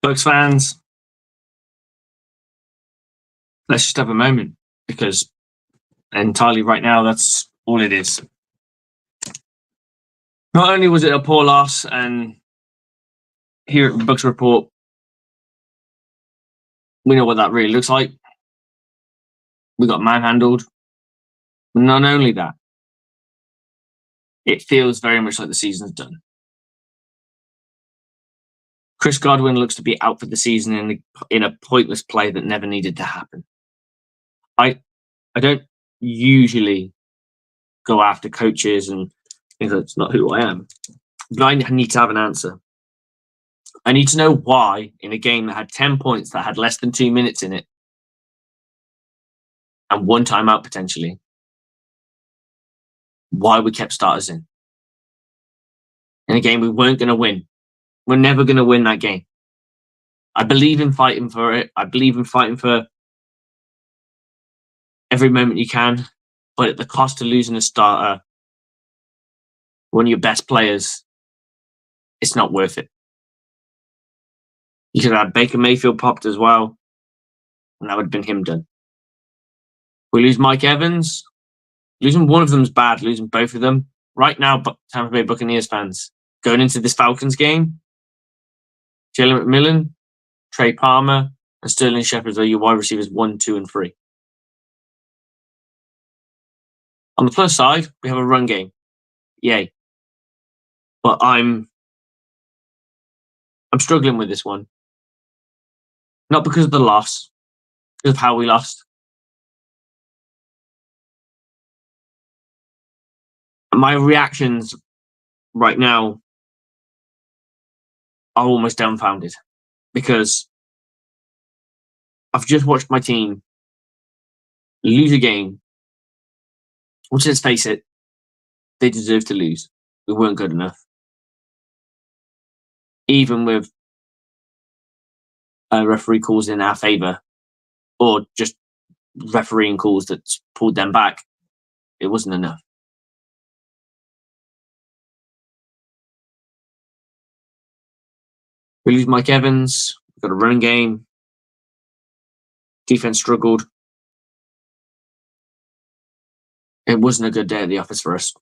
Bucs fans, let's just have a moment, because entirely right now, that's all it is. Not only was it a poor loss, and here at the Bucs Report, we know what that really looks like. We got manhandled. But not only that, it feels very much like the season's done. Chris Godwin looks to be out for the season in a pointless play that never needed to happen. I don't usually go after coaches and things. That's not who I am. But I need to have an answer. I need to know why, in a game that had 10 points, that had less than 2 minutes in it, and one timeout potentially, why we kept starters in a game we weren't going to win. We're never going to win that game. I believe in fighting for it. I believe in fighting for every moment you can, but at the cost of losing a starter, one of your best players, it's not worth it. You could have had Baker Mayfield popped as well, and that would have been him done. We lose Mike Evans. Losing one of them's bad. Losing both of them. Right now, Tampa Bay Buccaneers fans, going into this Falcons game, Jalen McMillan, Trey Palmer, and Sterling Shepard are your wide receivers 1, 2, and 3. On the plus side, we have a run game. Yay. But I'm struggling with this one. Not because of the loss, because of how we lost. My reactions right now are almost dumbfounded, because I've just watched my team lose a game, which, let's face it, they deserve to lose. We weren't good enough. Even with referee calls in our favour, or just refereeing calls that pulled them back, it wasn't enough. We lose Mike Evans. We've got a running game. Defense struggled. It wasn't a good day at the office for us.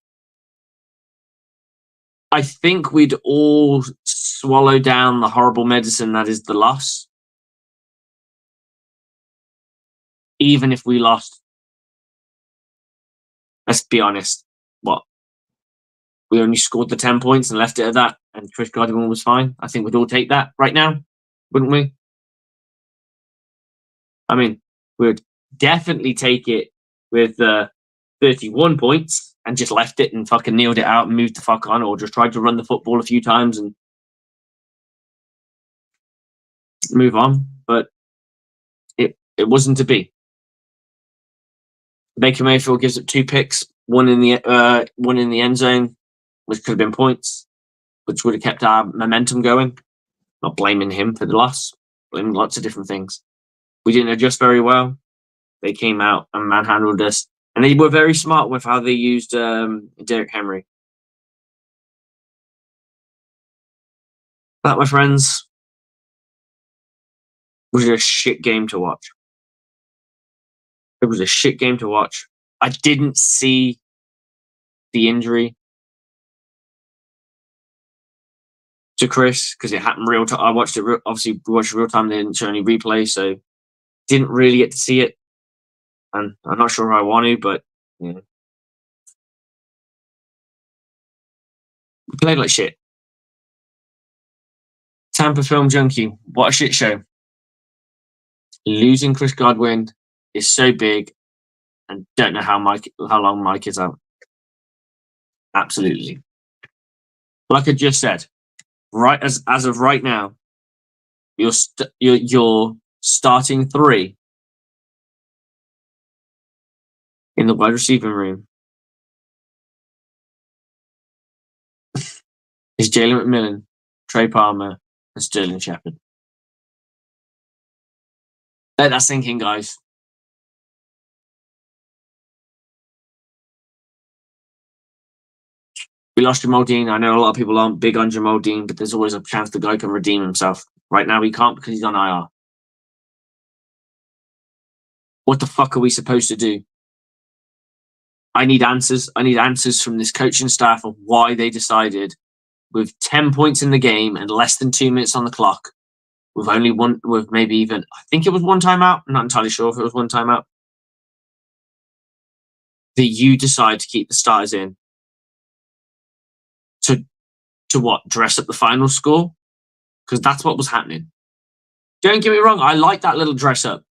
I think we'd all swallow down the horrible medicine that is the loss, even if we lost. Let's be honest. We only scored the 10 points and left it at that, and Chris Godwin was fine. I think we'd all take that right now, wouldn't we? I mean, we'd definitely take it with 31 points and just left it and fucking kneeled it out and moved the fuck on, or just tried to run the football a few times and move on. But it wasn't to be. Baker Mayfield gives up 2 picks, one in the end zone, which could have been points, which would have kept our momentum going. Not blaming him for the loss, blaming lots of different things. We didn't adjust very well. They came out and manhandled us. And they were very smart with how they used Derrick Henry. That, my friends, was a shit game to watch. It was a shit game to watch. I didn't see the injury to Chris because it happened real time. I watched it. Obviously, we watched it real time. They didn't show any replay, so didn't really get to see it. And I'm not sure I want to, but yeah. We played like shit. Tampa Film Junkie, what a shit show. Losing Chris Godwin is so big, and don't know how long Mike is out. Absolutely. Like I just said, right as of right now, your starting three in the wide receiving room is Jalen McMillan, Trey Palmer, and Sterling Shepard. Let that sink in, guys. We lost Jamal Dean. I know a lot of people aren't big on Jamal Dean, but there's always a chance the guy can redeem himself. Right now, he can't because he's on IR. What the fuck are we supposed to do? I need answers. I need answers from this coaching staff of why they decided, with 10 points in the game and less than 2 minutes on the clock, with only one, with maybe even, I think it was one timeout. I'm not entirely sure if it was one timeout, that you decide to keep the starters in to what? Dress up the final score? Because that's what was happening. Don't get me wrong. I like that little dress up.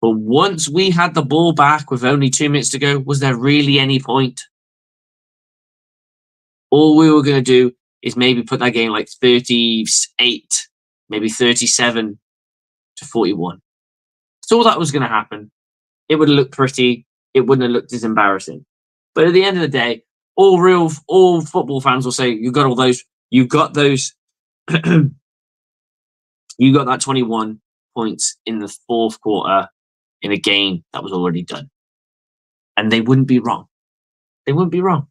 But once we had the ball back with only 2 minutes to go, was there really any point? All we were going to do is maybe put that game like 38, maybe 37 to 41. That's all that was going to happen. It would have looked pretty. It wouldn't have looked as embarrassing. But at the end of the day, all football fans will say, you got all those, you got those, you got that 21 points in the fourth quarter in a game that was already done. And they wouldn't be wrong. They wouldn't be wrong.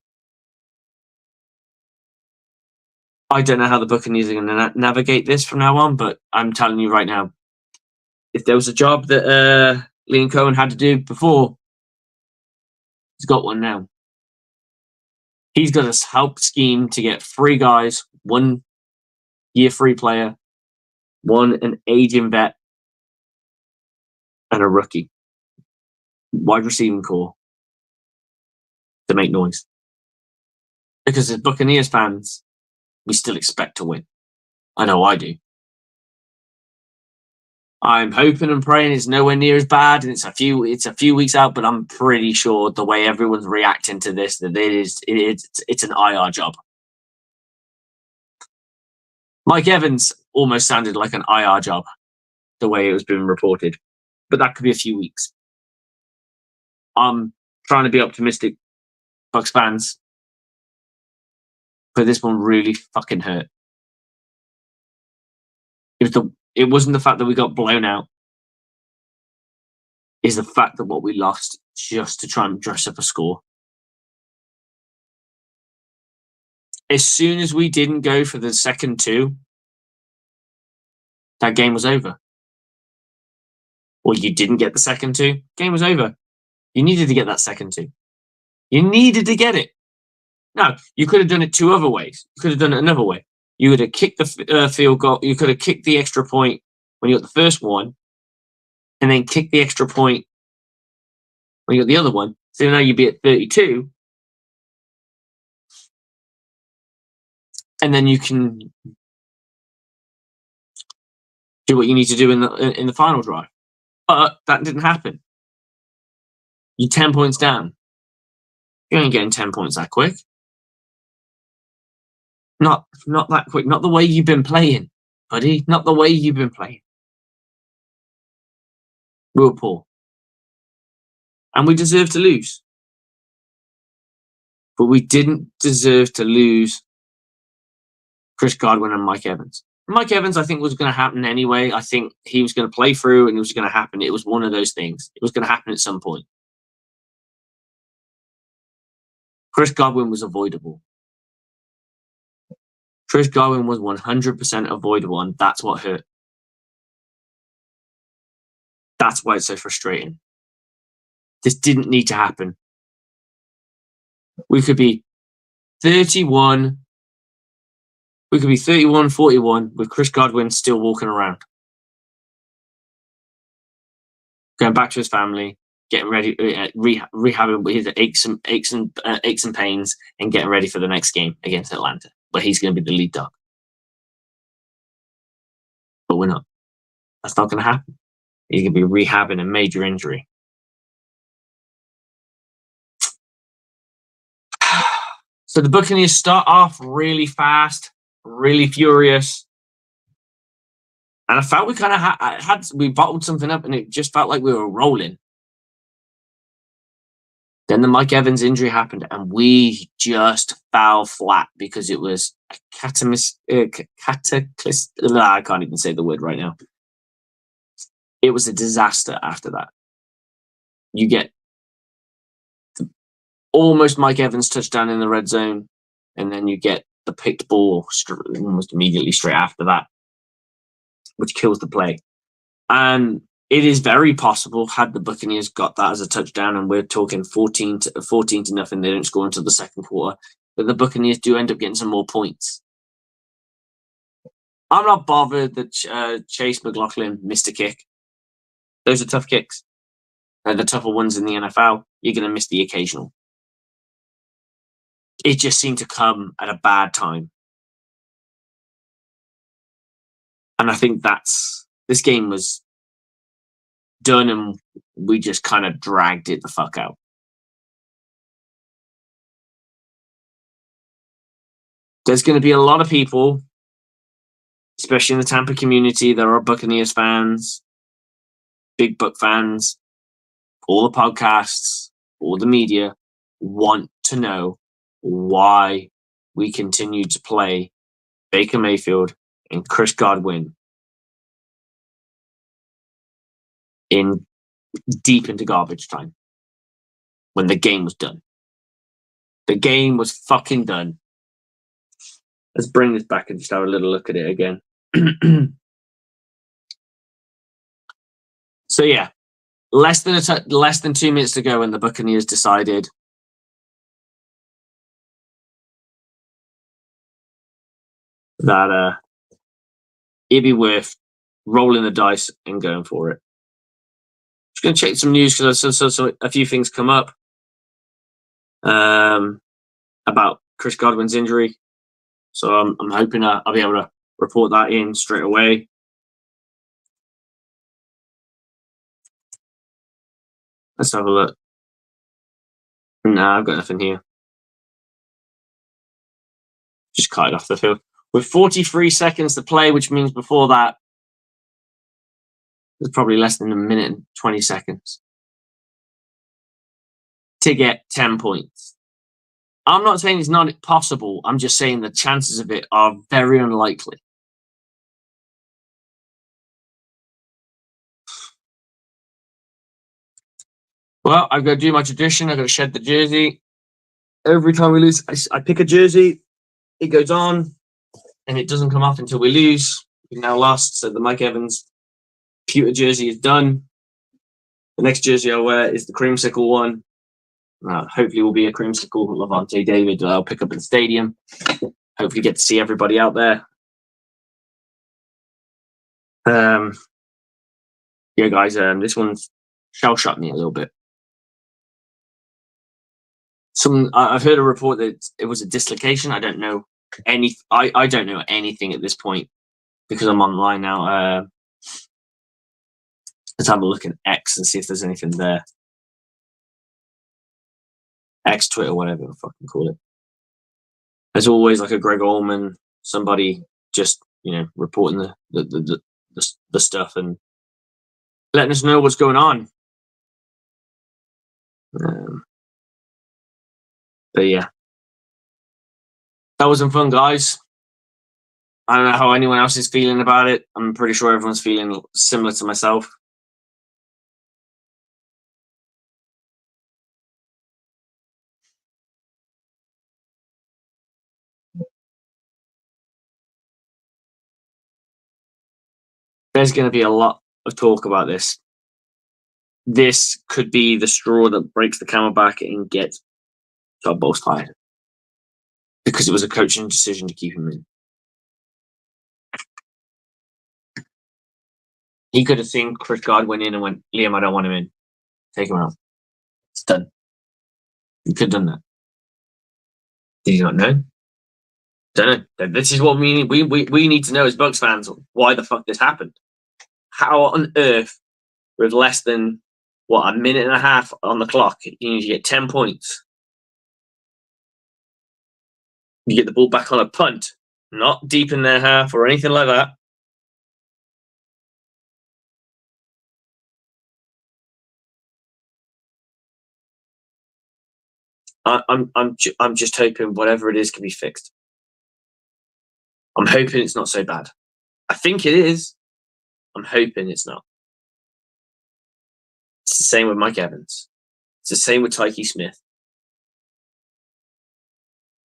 I don't know how the Buccaneers are going to navigate this from now on, but I'm telling you right now, if there was a job that Liam Cohen had to do before, he's got one now. He's got a help scheme to get 3 guys, 1 year free player, 1 an aging vet, and a rookie wide receiving core to make noise. Because as Buccaneers fans, we still expect to win. I know I do. I'm hoping and praying it's nowhere near as bad, and it's a few weeks out. But I'm pretty sure the way everyone's reacting to this, that it's an IR job. Mike Evans almost sounded like an IR job, the way it was being reported, but that could be a few weeks. I'm trying to be optimistic, Bucs fans, but this one really fucking hurt. It wasn't the fact that we got blown out. It's the fact that what we lost just to try and dress up a score. As soon as we didn't go for the second 2, that game was over. Or you didn't get the second 2, game was over. You needed to get that second 2. You needed to get it. Now, you could have done it 2 other ways. You could have done it another way. You could have kicked the field goal. You could have kicked the extra point when you got the first one, and then kicked the extra point when you got the other one. So now you'd be at 32. And then you can do what you need to do in the final drive. But that didn't happen. You're 10 points down. You ain't getting 10 points that quick. Not that quick. Not the way you've been playing, buddy. Not the way you've been playing. We were poor. And we deserve to lose. But we didn't deserve to lose Chris Godwin and Mike Evans. Mike Evans, I think, was going to happen anyway. I think he was going to play through and it was going to happen. It was one of those things. It was going to happen at some point. Chris Godwin was avoidable. Chris Godwin was 100% avoidable, and that's what hurt. That's why it's so frustrating. This didn't need to happen. We could be 31. We could be 31-41 with Chris Godwin still walking around. Going back to his family, getting ready, rehabbing with his aches and pains, and getting ready for the next game against Atlanta, where he's going to be the lead dog. But we're not. That's not going to happen. He's going to be rehabbing a major injury. So the Buccaneers start off really fast, really furious. And I felt we kind of we bottled something up and it just felt like we were rolling. Then the Mike Evans injury happened and we just fell flat because it was a cataclysm. I can't even say the word right now. It was a disaster after that. You get almost Mike Evans touchdown in the red zone, and then you get the picked ball almost immediately straight after that, which kills the play. And it is very possible, had the Buccaneers got that as a touchdown, and we're talking 14 to nothing, they don't score until the second quarter, but the Buccaneers do end up getting some more points. I'm not bothered that Chase McLaughlin missed a kick. Those are tough kicks. They're the tougher ones in the NFL. You're going to miss the occasional. It just seemed to come at a bad time. And I think this game was done and we just kind of dragged it the fuck out. There's going to be a lot of people, especially in the Tampa community, there are Buccaneers fans, big Buck fans, all the podcasts, all the media want to know why we continue to play Baker Mayfield and Chris Godwin deep into garbage time when the game was done. The game was fucking done. Let's bring this back and just have a little look at it again. So yeah, less than 2 minutes to go when the Buccaneers decided that it'd be worth rolling the dice and going for it. Just going to check some news because I saw a few things come up about Chris Godwin's injury. So I'm hoping I'll be able to report that in straight away. Let's have a look. No, I've got nothing here. Just cut it off the field. With 43 seconds to play, which means before that, there's probably less than a minute and 20 seconds to get 10 points. I'm not saying it's not possible. I'm just saying the chances of it are very unlikely. Well, I've got to do my tradition. I've got to shed the jersey. Every time we lose, I pick a jersey. It goes on, and it doesn't come off until we lose. We've now lost, so the Mike Evans pewter jersey is done. The next jersey I'll wear is the creamsicle one. Hopefully will be a creamsicle Levante David I'll pick up at the stadium. Hopefully get to see everybody out there. Yeah, guys, this one's shell-shocked me a little bit. I've heard a report that it was a dislocation. I don't know I don't know anything at this point because I'm online now. Let's have a look at X and see if there's anything there. X, Twitter, whatever you fucking call it. There's always like a Greg Allman, somebody just reporting the stuff and letting us know what's going on. But yeah, that wasn't fun, guys. I don't know how anyone else is feeling about it. I'm pretty sure everyone's feeling similar to myself. There's going to be a lot of talk about this. This could be the straw that breaks the camel back and gets Todd Bowles fired because it was a coaching decision to keep him in. He could have seen Chris Godwin in and went, Liam, I don't want him in. Take him out. It's done. He could have done that. Did he not know? Don't know. This is what we need to know as Bucs fans. Why the fuck this happened? How on earth, with less than a minute and a half on the clock, you need to get 10 points? You get the ball back on a punt, not deep in their half or anything like that. I'm just hoping whatever it is can be fixed. I'm hoping it's not so bad. I think it is. I'm hoping it's not. It's the same with Mike Evans. It's the same with Tyke Smith.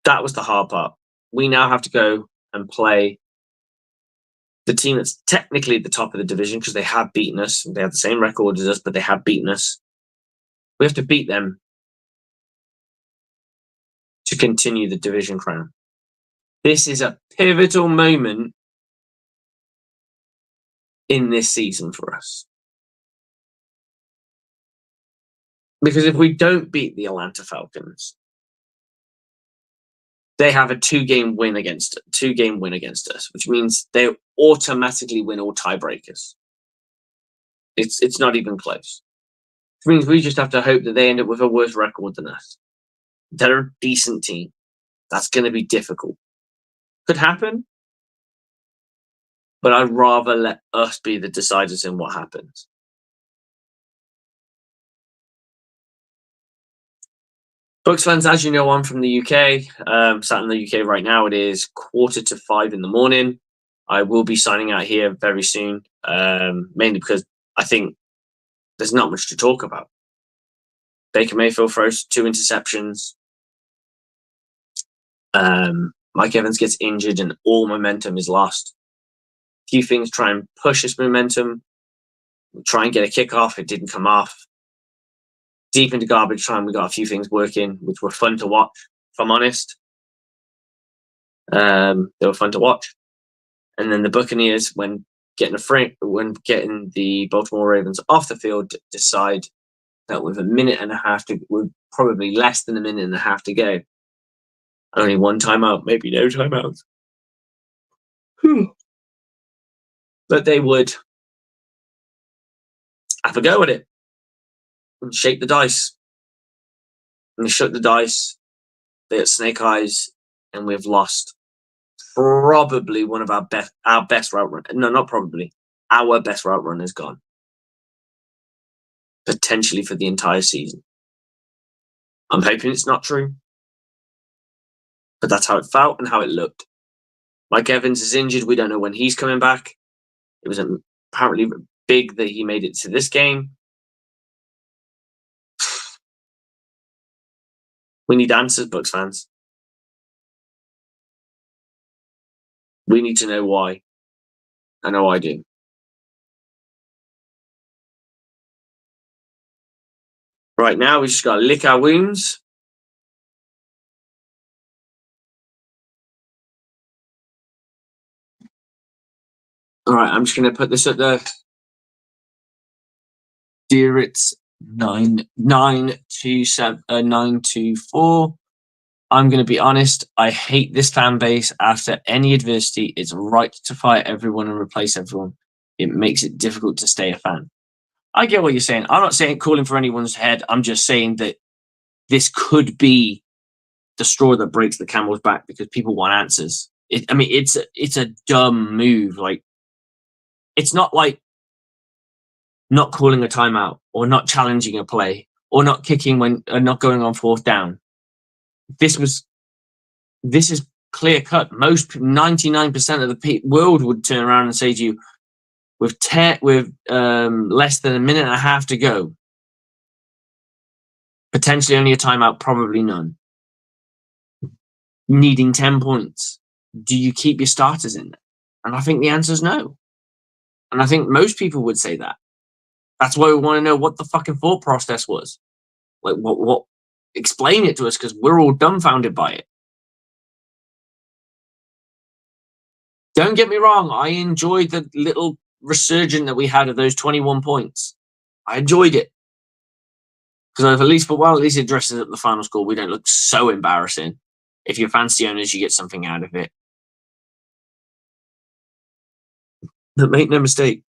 That was the hard part. We now have to go and play the team that's technically at the top of the division because they have beaten us. They have the same record as us, but they have beaten us. We have to beat them to continue the division crown. This is a pivotal moment in this season for us. Because if we don't beat the Atlanta Falcons, they have a two-game win against us, which means they automatically win all tiebreakers. It's not even close. Which means we just have to hope that they end up with a worse record than us. They're a decent team. That's going to be difficult. Could happen, but I'd rather let us be the deciders in what happens. Bucs fans, as you know, I'm from the UK. Sat in the UK right now. It is 4:45 in the morning. I will be signing out here very soon, mainly because I think there's not much to talk about. Baker Mayfield throws 2 interceptions. Mike Evans gets injured and all momentum is lost. A few things try and push this momentum. Try and get a kickoff. It didn't come off. Deep into garbage time, we got a few things working, which were fun to watch, if I'm honest. They were fun to watch. And then the Buccaneers, when getting the Baltimore Ravens off the field, decide that with probably less than a minute and a half to go, only one timeout, maybe no timeouts, but they would have a go at it and shake the dice. And they shook the dice. They had snake eyes, and we've lost probably one of our best route run. No, not probably. Our best route run is gone. Potentially for the entire season. I'm hoping it's not true. But that's how it felt and how it looked. Mike Evans is injured. We don't know when he's coming back. It was apparently big that he made it to this game. We need answers, Bucs fans. We need to know why. I know I do. Right now, we just got to lick our wounds. All right, I'm just going to put this at the Dear, it's 924. I'm going to be honest. I hate this fan base. After any adversity, it's right to fire everyone and replace everyone. It makes it difficult to stay a fan. I get what you're saying. I'm not saying calling for anyone's head. I'm just saying that this could be the straw that breaks the camel's back because people want answers. It's a dumb move. Like, it's not like not calling a timeout or not challenging a play or not kicking when not going on 4th down. This is clear cut. Most 99% of the world would turn around and say to you, with less than a minute and a half to go, potentially only a timeout, probably none. Needing 10 points, do you keep your starters in there? And I think the answer is no. And I think most people would say that. That's why we want to know what the fucking thought process was. Like, what? Explain it to us, because we're all dumbfounded by it. Don't get me wrong. I enjoyed the little resurgence that we had of those 21 points. I enjoyed it. Because at least it dresses up the final score. We don't look so embarrassing. If you're fancy owners, you get something out of it. But make no mistake,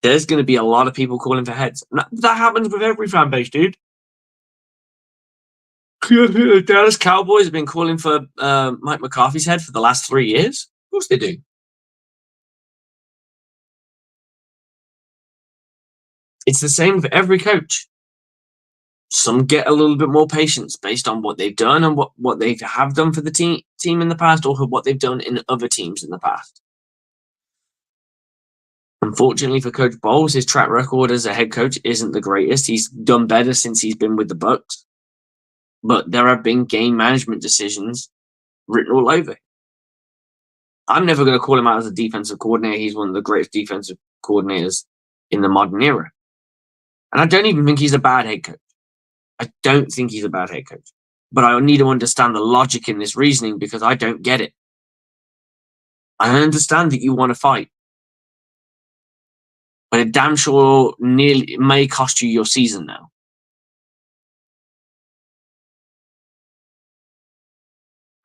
there's going to be a lot of people calling for heads. That happens with every fan base, dude. The Dallas Cowboys have been calling for Mike McCarthy's head for the last 3 years. Of course they do. It's the same for every coach. Some get a little bit more patience based on what they've done and what they have done for the team in the past, or what they've done in other teams in the past. Unfortunately for Coach Bowles, his track record as a head coach isn't the greatest. He's done better since he's been with the Bucs, but there have been game management decisions written all over. I'm never going to call him out as a defensive coordinator. He's one of the greatest defensive coordinators in the modern era. And I don't even think he's a bad head coach. I don't think he's a bad head coach. But I need to understand the logic in this reasoning, because I don't get it. I understand that you want to fight, but it damn sure it may cost you your season now.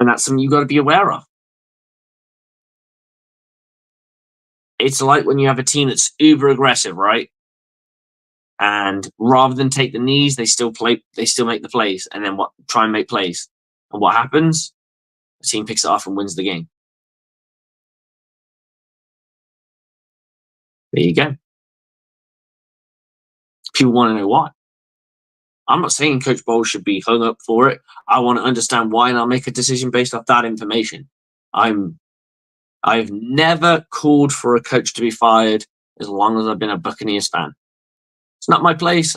And that's something you've got to be aware of. It's like when you have a team that's uber aggressive, right? And rather than take the knees, they still make the plays, and then try and make plays. And what happens? The team picks it off and wins the game. There you go. People want to know why. I'm not saying Coach Bowles should be hung up for it. I want to understand why, and I'll make a decision based off that information. I've never called for a coach to be fired as long as I've been a Buccaneers fan. It's not my place,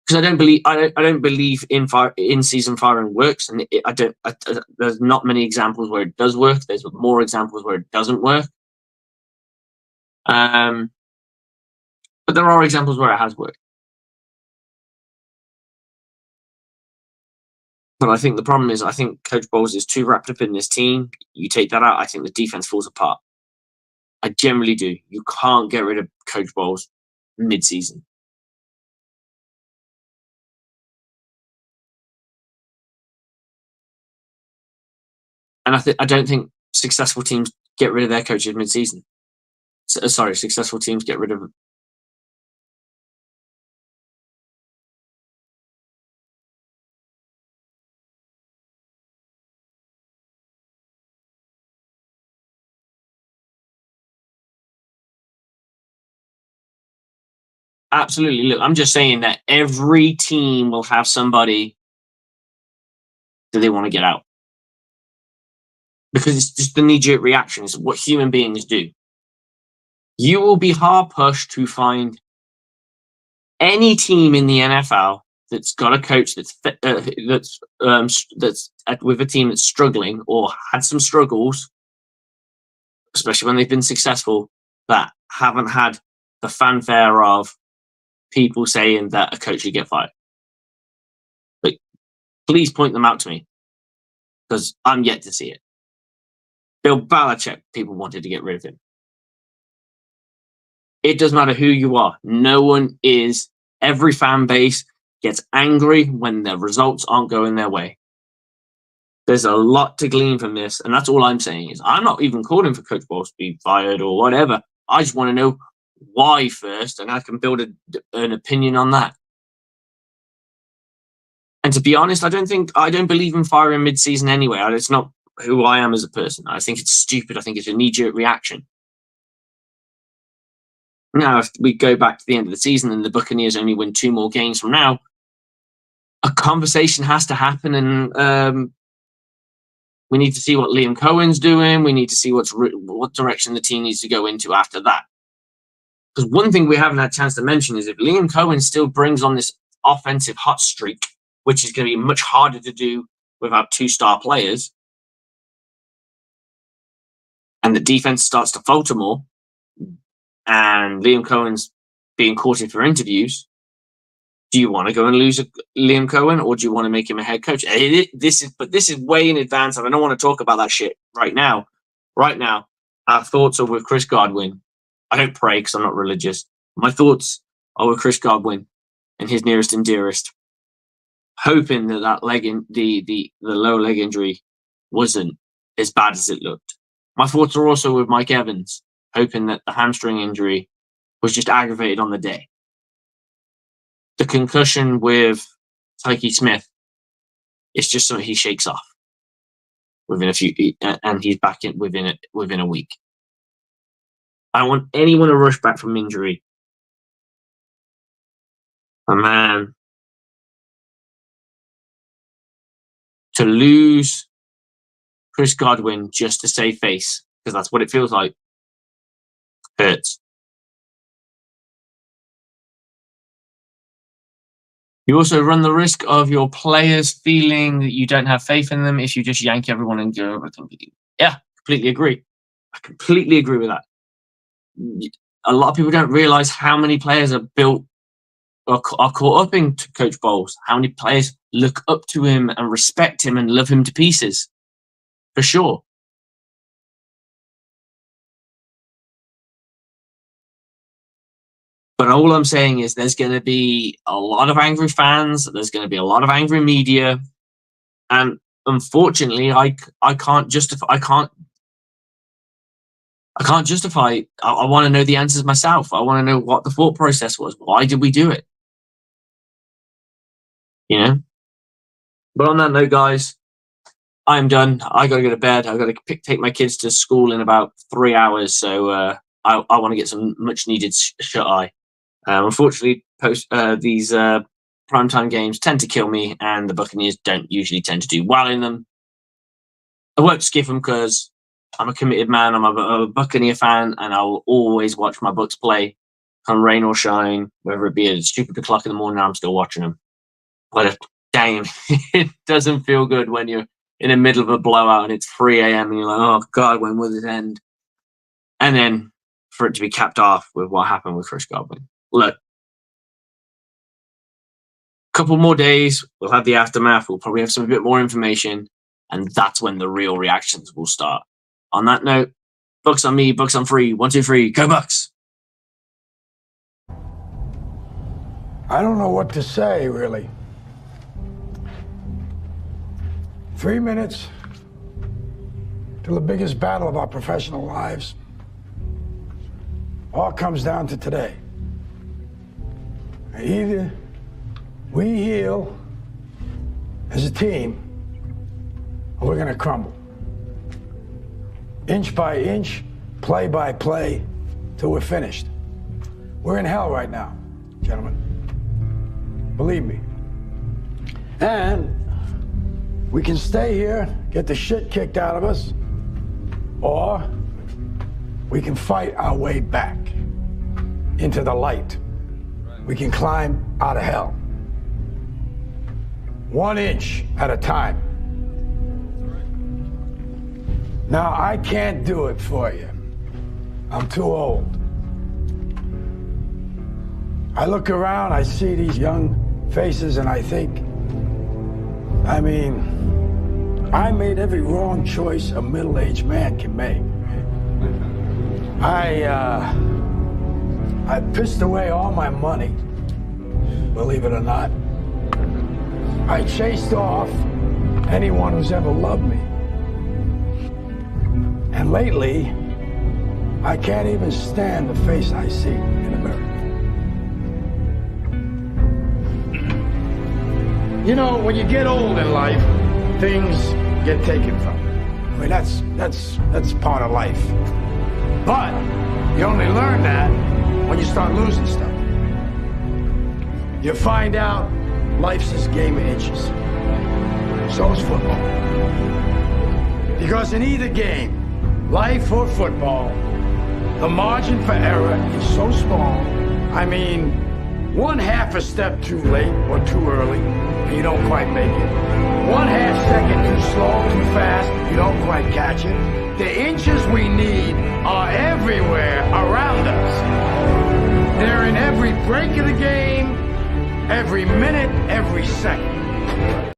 because I don't believe in season firing works, and there's not many examples where it does work. There's more examples where it doesn't work. But there are examples where it has worked. But I think the problem is, I think Coach Bowles is too wrapped up in this team. You take that out, I think the defense falls apart. I generally do. You can't get rid of Coach Bowles mid-season. And I don't think successful teams get rid of their coaches mid-season. Successful teams get rid of them. Absolutely. Look, I'm just saying that every team will have somebody that they want to get out, because it's just the knee-jerk reaction. It's what human beings do. You will be hard-pushed to find any team in the NFL that's got a coach that's with a team that's struggling or had some struggles, especially when they've been successful, that haven't had the fanfare of people saying that a coach should get fired. But please point them out to me, because I'm yet to see it. Bill Belichick, people wanted to get rid of him. It doesn't matter who you are. Every fan base gets angry when their results aren't going their way. There's a lot to glean from this, and that's all I'm saying. Is I'm not even calling for Coach Bowles to be fired or whatever. I just want to know why first, and I can build an opinion on that. And to be honest, I don't believe in firing mid-season anyway. It's not who I am as a person. I think it's stupid. I think it's a knee-jerk reaction. Now, if we go back to the end of the season and the Buccaneers only win 2 more games from now, a conversation has to happen, and we need to see what Liam Cohen's doing. We need to see what direction the team needs to go into after that. Because one thing we haven't had a chance to mention is, if Liam Cohen still brings on this offensive hot streak, which is going to be much harder to do without 2-star players, and the defense starts to falter more, and Liam Cohen's being courted for interviews, do you want to go and lose Liam Cohen, or do you want to make him a head coach? This is way in advance, and I don't want to talk about that shit right now. Right now, our thoughts are with Chris Godwin. I don't pray because I'm not religious. My thoughts are with Chris Godwin and his nearest and dearest, hoping that the low leg injury wasn't as bad as it looked. My thoughts are also with Mike Evans, hoping that the hamstring injury was just aggravated on the day. The concussion with Tyke Smith, it's just something he shakes off within a few, and he's back in within a week. I don't want anyone to rush back from injury. And man, to lose Chris Godwin just to save face, because that's what it feels like, hurts. You also run the risk of your players feeling that you don't have faith in them if you just yank everyone and do everything. Yeah, completely agree. I completely agree with that. A lot of people don't realize how many players are built or are caught up in Coach Bowles. How many players look up to him and respect him and love him to pieces. For sure. But all I'm saying is there's going to be a lot of angry fans. There's going to be a lot of angry media. And unfortunately, I can't justify. I want to know the answers myself. I want to know what the thought process was. Why did we do it? You know? But on that note, guys, I'm done. I got to go to bed. I got to take my kids to school in about 3 hours. So I want to get some much needed shut eye. Unfortunately, these primetime games tend to kill me, and the Buccaneers don't usually tend to do well in them. I won't skip them because I'm a committed man. I'm a Buccaneer fan, and I will always watch my Bucs play, come rain or shine, whether it be at stupid o'clock in the morning. I'm still watching them. But damn, it doesn't feel good when you're in the middle of a blowout and it's 3 a.m. and you're like, oh God, when will it end? And then for it to be capped off with what happened with Chris Godwin. Look, a couple more days, we'll have the aftermath. We'll probably have some bit more information, and that's when the real reactions will start. On that note, Bucs on me, Bucs on free. 1, 2, 3, go Bucs! I don't know what to say, really. 3 minutes to the biggest battle of our professional lives. All comes down to today. Either we heal as a team, or we're gonna crumble. Inch by inch, play by play, till we're finished. We're in hell right now, gentlemen. Believe me. And we can stay here, get the shit kicked out of us, or we can fight our way back into the light. We can climb out of hell. 1 inch at a time. Now, I can't do it for you. I'm too old. I look around, I see these young faces, and I think, I made every wrong choice a middle-aged man can make. I pissed away all my money, believe it or not. I chased off anyone who's ever loved me. And lately, I can't even stand the face I see in the mirror. You know, when you get old in life, things get taken from you. I mean, that's part of life. But you only learn that when you start losing stuff. You find out life's this game of inches. So is football. Because in either game, life or football, the margin for error is so small. I mean, 1/2 a step too late or too early, and you don't quite make it. 1/2 second too slow, too fast, you don't quite catch it. The inches we need are everywhere around us. They're in every break of the game, every minute, every second.